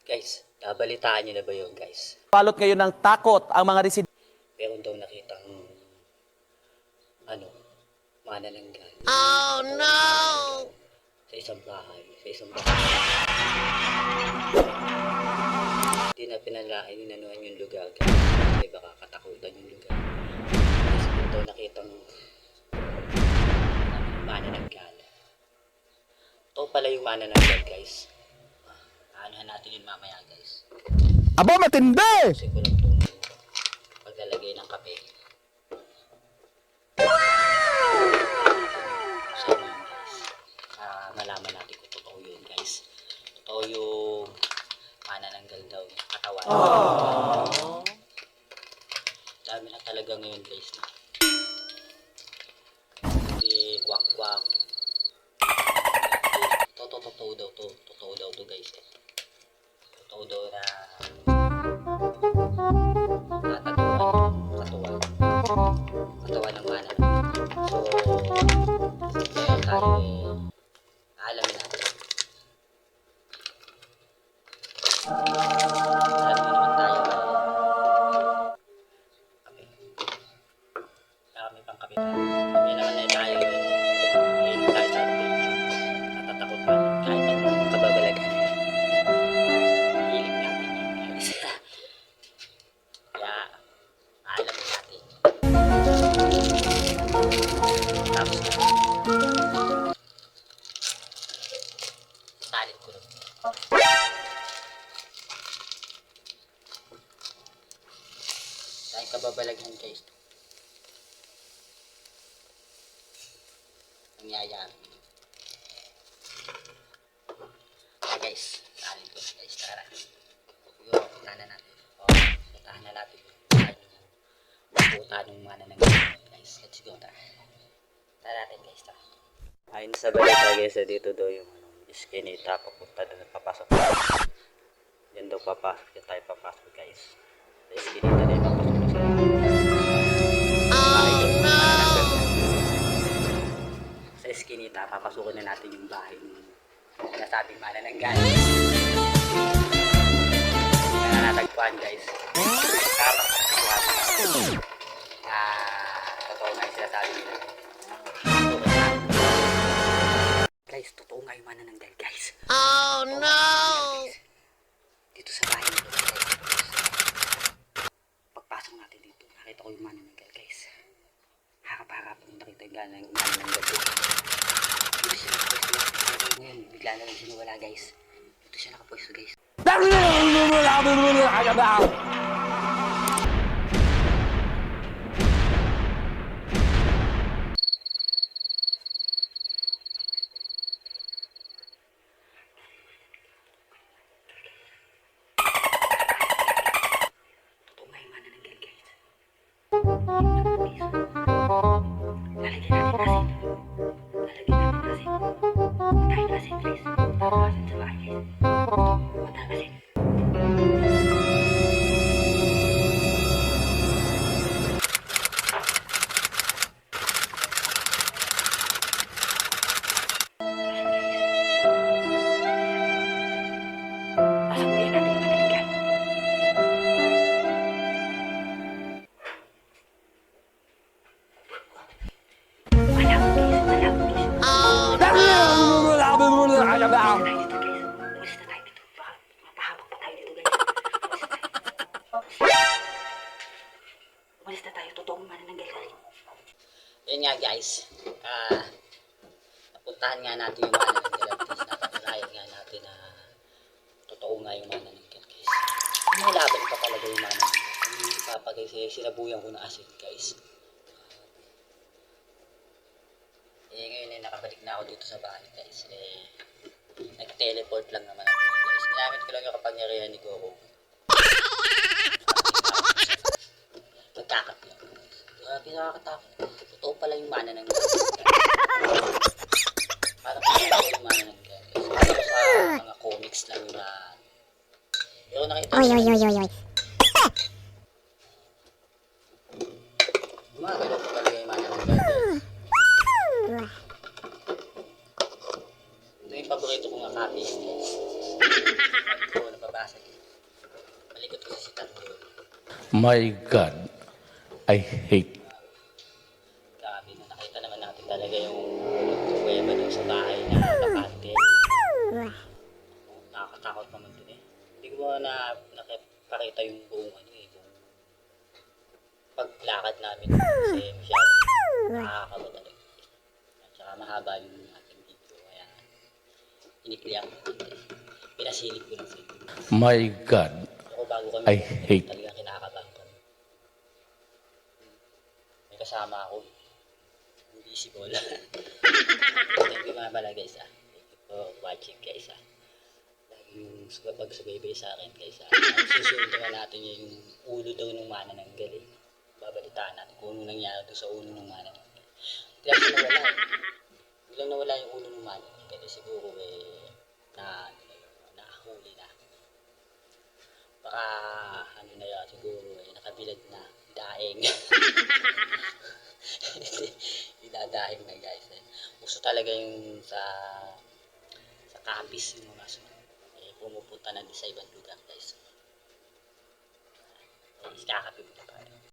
Guys, nabalitaan nyo na ba yun, guys? Balot ngayon ng takot ang mga residente. Meron daw nakitang, manananggal. Oh no! Sa isang bahay. Hindi na pinalain, inanuhan yung lugar, guys. Kasi baka katakutan yung lugar. Guys, meron daw nakitang manananggal. Ito pala yung manananggal, guys. Anuhan natin yun mamaya, guys. Aba, matindi! Kasi ko lang itong paglalagay ng kape. So yun, guys. Malaman natin kung totoo yun, guys. Totoo yung manananggal daw yung katawan. Dami na talaga ngayon, guys. Hindi kwak-kwak. Totoo daw to. Totoo daw to, guys. Totoo daw na katawan ng mana. So, ngayon tayo alamin natin. Alam mo naman tayo kape. Marami pang kape tayo. Kami naman na tayo ngayon tayo sa page. Natatakot pa kahit anong kababalagan. Hilig natin yun, guys. Kaya alamin natin. Tapos talent ko lang. Dahil kababalaghan, guys. Nangyayari. Guys, talent ko lang, guys. Tara. Puntahan na natin. Puntahan na natin. Puntahan ng manananggal, guys. Let's go, tara. Tara natin, guys. Tara. Ayun sa balita, guys, dito daw yung iskinita, papunta doon at papasok. Yan daw papasok, yan tayo papasok, guys. Sa iskinita na yung papasok na sa bahay daw. Sa iskinita, papasukin na natin yung bahay ng nasabing manananggal. Kaya natagpuan, guys. Totoo nga yung sinasabi nila. Guys, totoo nga yung manananggal, guys. Oh no! Dito sa bahay nito, guys. Pagpasok natin dito, nakita ko yung manananggal, guys. Harap-harap nung nakita yung manananggal dito. Dito siya nakapwesto. Ngayon, bigla na lang sinuwala, guys. Dito siya nakapwesto, guys. Umalis na tayo, totoong manananggal ka rin. Yun nga, guys. Napuntahan nga natin yung manananggal. Napatunayan nga natin na totoo nga yung manananggal, guys. Laban pa talaga yung manananggal. Hindi papagay sinabuyan ko na asin, guys. Ngayon ay nakabalik na ako dito sa bahay, guys. Nag-teleport lang naman ako, guys. Ginamit ko lang yung kapangyarihan ni Goku. Nagkakap lang. Pinakatakot. Totoo pala yung manananggal. Parang totoo yung manananggal. Kasi sa mga comics lang na... Pero nakita ko... Oy. Gumagalaw ko talaga yung manananggal. Ito yung paborito kong akapis. Ito, nababa. Pasig. Malikot ko si Tanggol. My God, I hate. Grabe na nakita naman natin talaga yung kuweba doon sa bahay na bakante. Nakakatakot naman dun eh. Hindi ko ba nakipakita yung buong ano eh, buong paglakad namin kasi masyado nakakakaba talaga. At saka mahaba yung ating video kaya inikliyak ko. Pinasilip ko lang sa inyo. My God, Ako bago kami I hate. talagang kinakabahan kami. May kasama ako. Invisible. Thank you nga pala guys ah. Thank you for watching guys ah. Laging pagsubaybay sa akin guys ah. Susunod naman natin yung ulo daw ng manananggal eh. Babalitaan natin kung ano nangyari doon sa ulo ng manananggal. Biglang nawala yung ulo ng manananggal eh. Siguro eh nahuli na. Baka ano na yun siguro eh nakabilad na daing. Dinadaing na guys eh. Gusto talaga yung sa kapis yung mga eh, pumupunta na din sa ibang lugar guys. Eh, kakapit na tayo.